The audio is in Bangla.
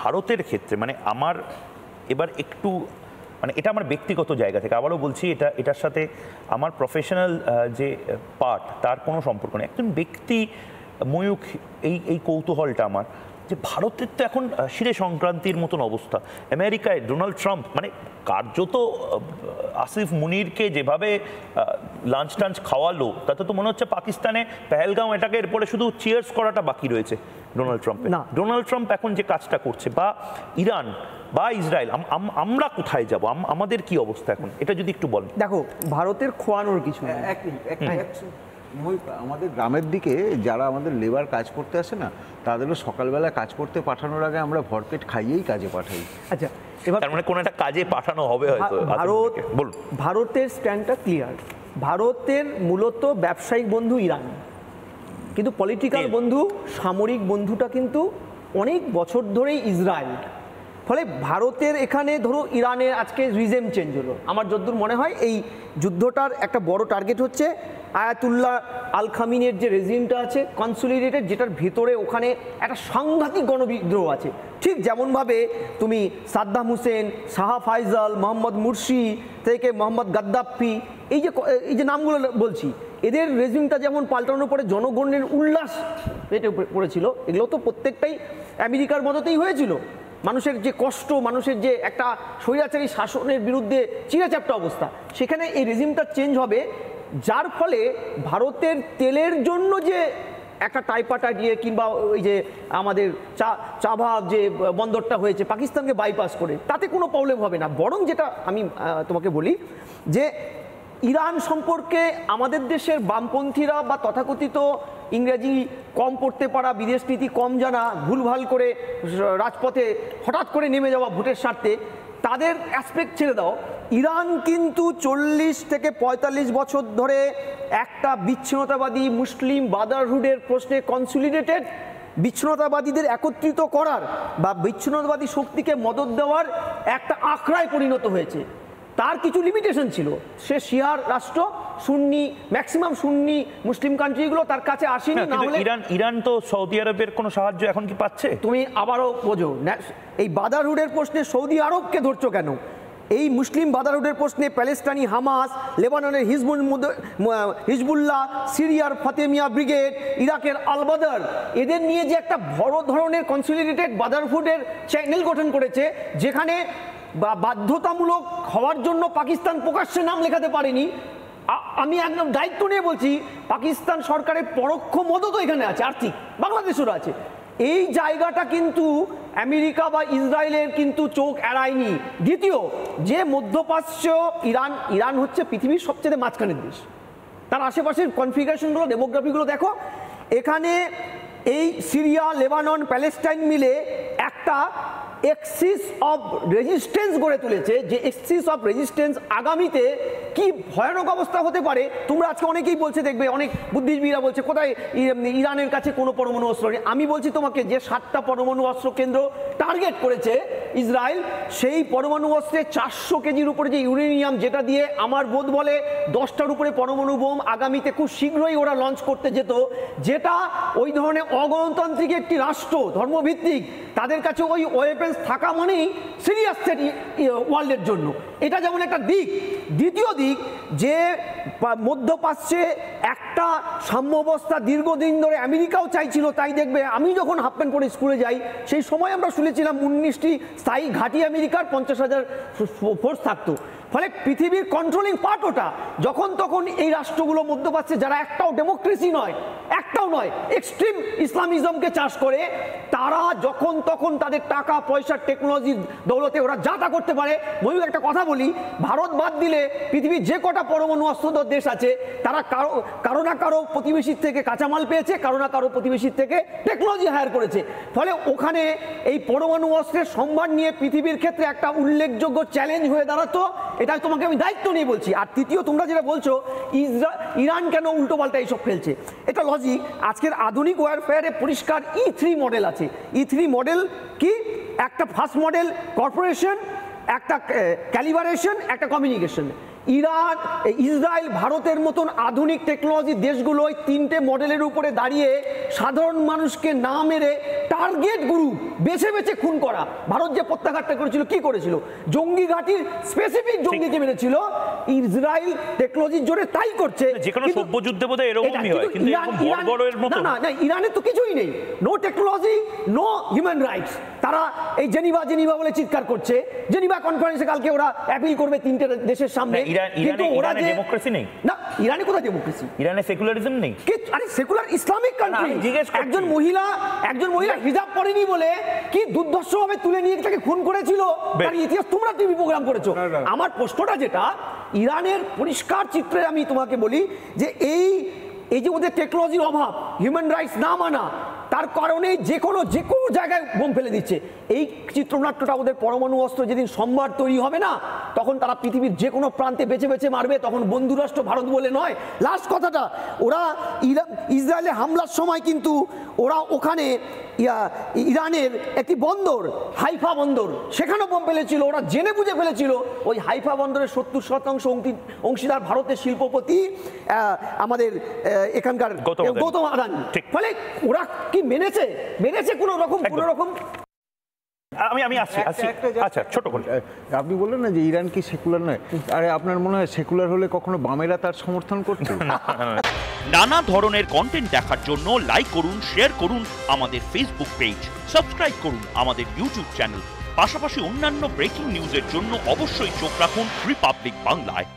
ভারতের ক্ষেত্রে মানে আমার এবার একটু মানে এটা আমার ব্যক্তিগত জায়গা থেকে আবারও বলছি, এটার সাথে আমার প্রফেশনাল যে পার্ট তার কোনো সম্পর্ক নেই। একজন ব্যক্তি ময়ূখ এই কৌতূহলটা আমার, যে ভারতের তো এখন শিরে সংক্রান্তির মতন অবস্থা। আমেরিকায় ডোনাল্ড ট্রাম্প মানে কার্যত আসিফ মুনিরকে যেভাবে লাঞ্চ টাঞ্চ খাওয়ালো, তাতে তো মনে হচ্ছে পাকিস্তানে পেহেলগাঁও এটাকে এরপরে শুধু চিয়ার্স করাটা বাকি রয়েছে ডোনাল্ড ট্রাম্পের। না, ডোনাল্ড ট্রাম্প এখন যে কাজটা করছে, বা ইরান বা ইসরায়েল, আমরা কোথায় যাব, আমাদের কি অবস্থা এখন, এটা যদি একটু বলেন। দেখো, ভারতের খোয়ানোর কিছু আমাদের গ্রামের দিকে যারা আমাদের লেবার কাজ করতে আসে না, তাদেরও সকালবেলা কাজ করতে পাঠানোর আগে আমরা ভরপেট খাইয়েই কাজে পাঠাই। আচ্ছা, এবার তার মানে কোনো একটা কাজে পাঠানো হবে হয়তো। ভারতের স্ট্যান্ডটা ক্লিয়ার। ভারতের মূলত ব্যবসায়িক বন্ধু ইরান, কিন্তু পলিটিক্যাল বন্ধু, সামরিক বন্ধুটা কিন্তু অনেক বছর ধরেই ইসরায়েল। ফলে ভারতের এখানে ধরো ইরানের আজকে রিজেম চেঞ্জ হলো, আমার যতদূর মনে হয় এই যুদ্ধটার একটা বড় টার্গেট হচ্ছে আয়াতুল্লাহ আল খামিনের যে রেজিমটা আছে কনসোলিডেটেড, যেটার ভিতরে ওখানে একটা সাংঘাতিক গণবিদ্রোহ আছে। ঠিক যেমনভাবে তুমি সাদ্দাম হুসেন, শাহ ফাইজাল, মোহাম্মদ মুরসি থেকে মোহাম্মদ গাদ্দাফি, এই যে নামগুলো বলছি, এদের রেজিমটা যেমন পাল্টানোর পরে জনগণের উল্লাস পেটে পড়েছিল, এগুলো তো প্রত্যেকটাই আমেরিকার মদতেই হয়েছিল। মানুষের যে কষ্ট, মানুষের যে একটা স্বৈরাচারী শাসনের বিরুদ্ধে চিরাচাপটা অবস্থা, সেখানে এই রেজিমটা চেঞ্জ হবে, যার ফলে ভারতের তেলের জন্য যে একটা টাইপাটা দিয়ে কিংবা ওই যে আমাদের চাভাব যে বন্দরটা হয়েছে পাকিস্তানকে বাইপাস করে, তাতে কোনো প্রবলেম হবে না। বরং যেটা আমি তোমাকে বলি যে ইরান সম্পর্কে আমাদের দেশের বামপন্থীরা বা তথাকথিত ইংরেজি কম পড়তে পারা, বিদেশ নীতি কম জানা, ভুলভাল করে রাজপথে হঠাৎ করে নেমে যাওয়া ভোটের স্বার্থে, তাদের অ্যাসপেক্ট ছেড়ে দাও। ইরান কিন্তু 40 থেকে 45 বছর ধরে একটা বিচ্ছিন্নতাবাদী মুসলিম ব্রাদারহুডের প্রশ্নে কনসোলিডেটেড বিচ্ছিন্নতাবাদীদের একত্রিত করার বা বিচ্ছিন্নতাবাদী শক্তিকে মদত দেওয়ার একটা আখড়ায় পরিণত হয়েছে। তার কিছু লিমিটেশন ছিল, সে শিয়ার রাষ্ট্র, সুন্নি ম্যাক্সিমাম সুন্নি মুসলিম কান্ট্রিগুলো তার কাছে আসেনি। না হলে ইরান তো সৌদি আরবের কোনো সাহায্য এখন কি পাচ্ছে? তুমি আবারও বোঝো, এই ব্রাদারহুডের প্রশ্নে সৌদি আরবকে ধরছো কেন? এই মুসলিম ব্রাদারহুডের প্রশ্নে প্যালেস্টাইনি হামাস, লেবাননের হিজবুল্লাহ, সিরিয়ার ফাতেমিয়া ব্রিগেড, ইরাকের আল বাদার, এদের নিয়ে যে একটা বড় ধরনের কনসোলিডেটেড ব্রাদারহুডের চ্যানেল গঠন করেছে, যেখানে বাধ্যতামূলক হওয়ার জন্য পাকিস্তান প্রকাশ্যে নাম লেখাতে পারেনি। আমি একদম দায়িত্ব নিয়ে বলছি, পাকিস্তান সরকারের পরোক্ষ মদতও এখানে আছে, আর্থিক, বাংলাদেশেরও আছে। এই জায়গাটা কিন্তু আমেরিকা বা ইসরায়েলের কিন্তু চোখ এড়ায়নি। দ্বিতীয়, যে মধ্যপ্রাচ্য ইরান হচ্ছে পৃথিবীর সবচেয়ে মাঝখানের দেশ। তার আশেপাশের কনফিগারেশনগুলো, ডেমোগ্রাফিগুলো দেখো। এখানে এই সিরিয়া, লেবানন, প্যালেস্টাইন মিলে একটা এক্সিস অফ রেজিস্ট্যান্স গড়ে তুলেছে, যে এক্সিস অফ রেজিস্ট্যান্স আগামীতে কি ভয়ানক অবস্থা হতে পারে। তোমরা আজকে অনেকেই বলছে, দেখবে অনেক বুদ্ধিজীবীরা বলছে কোথায় ইরানের কাছে কোনো পরমাণু অস্ত্র নেই। আমি বলছি তোমাকে, যে 7টা পরমাণু অস্ত্র কেন্দ্র টার্গেট করেছে ইসরায়েল, সেই পরমাণু অস্ত্রে 400 কেজির উপরে যে ইউরেনিয়াম, যেটা দিয়ে আমার বোধ বলে 10টার উপরে পরমাণু বোম আগামীতে খুব শীঘ্রই ওরা লঞ্চ করতে যেত, যেটা ওই ধরনের অগণতান্ত্রিক একটি রাষ্ট্র, ধর্মভিত্তিক, তাদের কাছে ওই ওয়েপেন্স থাকা মানেই সিরিয়াস থ্রেট ওয়ার্ল্ডের জন্য। এটা যেমন একটা দিক। দ্বিতীয় দিক, যে মধ্যপ্রাচ্যে একটা সাম্য অবস্থা দীর্ঘদিন ধরে আমেরিকাও চাইছিল। তাই দেখবে আমি যখন হাফ প্যান্ট পরে স্কুলে যাই, সেই সময় আমরা শুনেছিলাম 19টি স্থায়ী ঘাঁটি আমেরিকার, 50,000 ফোর্স থাকতো। ফলে পৃথিবীর কন্ট্রোলিং পার্ট ওটা। যখন তখন এই রাষ্ট্রগুলো মধ্যপ্রাচ্যে, যারা একটাও ডেমোক্রেসি নয়, একটাও নয়, এক্সট্রিম ইসলামিজমকে চাষ করে, তারা যখন তখন তাদের টাকা পয়সা টেকনোলজির দৌলতে ওরা যা তা করতে পারে। ময়ূর, একটা কথা বলি, ভারত বাদ দিলে পৃথিবীর যে কটা পরমাণু অস্ত্রধর দেশ আছে, তারা কারো না কারো প্রতিবেশীর থেকে কাঁচামাল পেয়েছে, কারো না কারো প্রতিবেশীর থেকে টেকনোলজি হায়ার করেছে। ফলে ওখানে এই পরমাণু অস্ত্রের সম্ভার নিয়ে পৃথিবীর ক্ষেত্রে একটা উল্লেখযোগ্য চ্যালেঞ্জ হয়ে দাঁড়াতো। এটা তোমাকে আমি দায়িত্ব নিয়ে বলছি। আর তৃতীয়, তোমরা যেটা বলছো ইরান কেন উল্টো পাল্টা এইসব ফেলছে, এটা লজিক। আজকের আধুনিক ওয়ারফেয়ারে পরিষ্কার E3 মডেল আছে। E3 মডেল কি? একটা ফার্স্ট মডেল কর্পোরেশন, একটা ক্যালিবারেশন, একটা কমিউনিকেশন। ইরান, ইসরায়েল, ভারতের মতন আধুনিক টেকনোলজি দেশগুলো ওই 3টে মডেলের উপরে দাঁড়িয়ে সাধারণ মানুষকে না মেরে টার্গেট গ্রুপ বেছে বেছে খুন করা। ভারত যে প্রত্যাঘাতটা করেছিল, কি করেছিল? জঙ্গি ঘাঁটির স্পেসিফিক জঙ্গিকে মেরেছিল। ইসরায়েল টেকনোলজির জোরে তাই করছে। যে কোনো সভ্য যুদ্ধে বোধহয় এরকমই হয়, কিন্তু এরকম বড়বড়ের মতো না না, ইরানের তো কিছুই নেই, no technology, no human rights. তারা এই জেনিভা বলে চিৎকার করছে। জেনিভা কনফারেন্সে কালকে ওরা অ্যাপিল করবে 3টে দেশের সামনে। কিন্তু ওরা যে ডেমোক্রেসি নেই, না, ইরানে কোথায় ডেমোক্রেসি? ইরানে সেকুলারিজম নেই। আরে সেকুলার ইসলামিক কান্ট্রি। একজন মহিলা হিজাব পরেনি বলে কি দুর্ধর্ষভাবে তুলে নিয়ে তাকে খুন করেছিল, তার ইতিহাস তোমরা টিভি প্রোগ্রাম করেছো। আমার প্রশ্নটা যেটা, ইরানের পরিষ্কার চিত্রে আমি তোমাকে বলি যে এই যে ওদের টেকনোলজির অভাব, হিউম্যান রাইটস না মানা, তার কারণে যে কোনো জায়গায় বোম ফেলে দিচ্ছে। এই চিত্রনাট্যটা ওদের পরমাণু অস্ত্র যেদিন সম্ভার তৈরি হবে না, তখন তারা পৃথিবীর যে কোনো প্রান্তে বেছে বেছে মারবে, তখন বন্ধুরাষ্ট্র ভারত বলে নয়। লাস্ট কথাটা, ওরা ইসরায়েলে হামলার সময় কিন্তু ওরা ওখানে ইরানের একটি বন্দর, হাইফা বন্দর, সেখানেও বোম ফেলেছিল। ওরা জেনে বুঝে ফেলেছিল। ওই হাইফা বন্দরের 70% অংশীদার ভারতের শিল্পপতি আমাদের এখানকার গৌতম আদানি। ফলে ওরা কি মেনেছে কোনো রকম? আমি আসছি। আচ্ছা, ছোট করে আপনি বললেন না যে ইরান কি সেকুলার নয়, আরে আপনার মনে হয় সেকুলার হলে কখনো বামেরা তার সমর্থন করতো? নানা ধরনের কন্টেন্ট দেখার জন্য লাইক করুন, শেয়ার করুন আমাদের ফেসবুক পেজ, সাবস্ক্রাইব করুন আমাদের ইউটিউব চ্যানেল। পাশাপাশি অন্যান্য ব্রেকিং নিউজের জন্য অবশ্যই চোখ রাখুন রিপাবলিক বাংলায়।